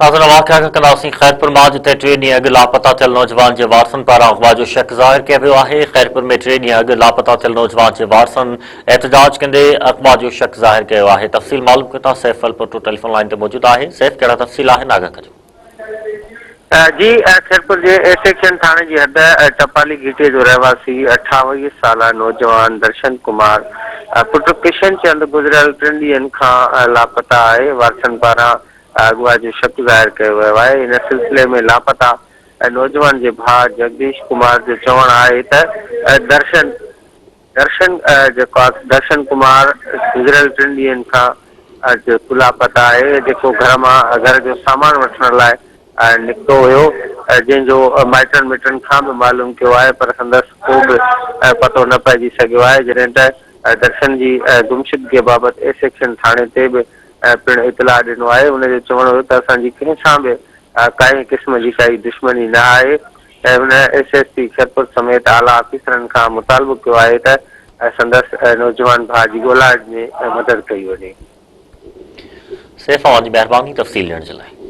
नाज़रीन वाक़िया कंदासीं खैरपुर मां जिते 3 ॾींहं अॻु लापता थियल नौजवान जे वारसनि पारां अग़वा जो शक ज़ाहिर कयो वियो आहे। खैरपुर में 3 ॾींहं अॻु लापता थियल नौजवान जे वारसनि एहतजाज कंदे अग़वा जो शक ज़ाहिर कयो आहे। तफ़सील मालूम कंदा सैफ अलपुटो टेलीफोन लाइन ते मौजूद आहे। सैफ, कहिड़ा तफ़सील आहिनि, आगाह कजो। जी, खैरपुर के ए सेक्शन थाने की हद टपाली घीटे जो रहवासी 28 साल नौजवान दर्शन कुमार पुट किशन चंद गुज़रियल 3 ॾींहंनि खां लापता है। वारसन पारां अगवा जो शक ज़ाहिर किया वियो आहे। इन सिलसिले में लापता नौजवान के भाउ जगदीश कुमार जो चवण है त दर्शन दर्शन दर्शन कुमार गुज़रियल 3 ॾींहंनि खां लापता है। जो घर जो सामान वठण लाइ निकितो हुयो, जंहिंजो माइटनि मिटनि खां भी मालूम किया है, पर संदसि को भी पतो न पइजी सघियो आहे। जॾहिं त दर्शन की गुमशुदगी बाबत ए सेक्शन थाने ते भी पिण इतला ॾिनो आहे। उनजो चवण हो त असांजी कंहिं सां भी काई क़िस्म की काई दुश्मनी न आहे। उन एसएसपी खैरपुर समेत आला ऑफिसरनि खां मुतालबो किया है त संदसि नौजवान भाउ की ॻोल्हा में मदद कई वञे। सैफ, अवां जी महिरबानी तफ़सील ॾियण जे लाइ।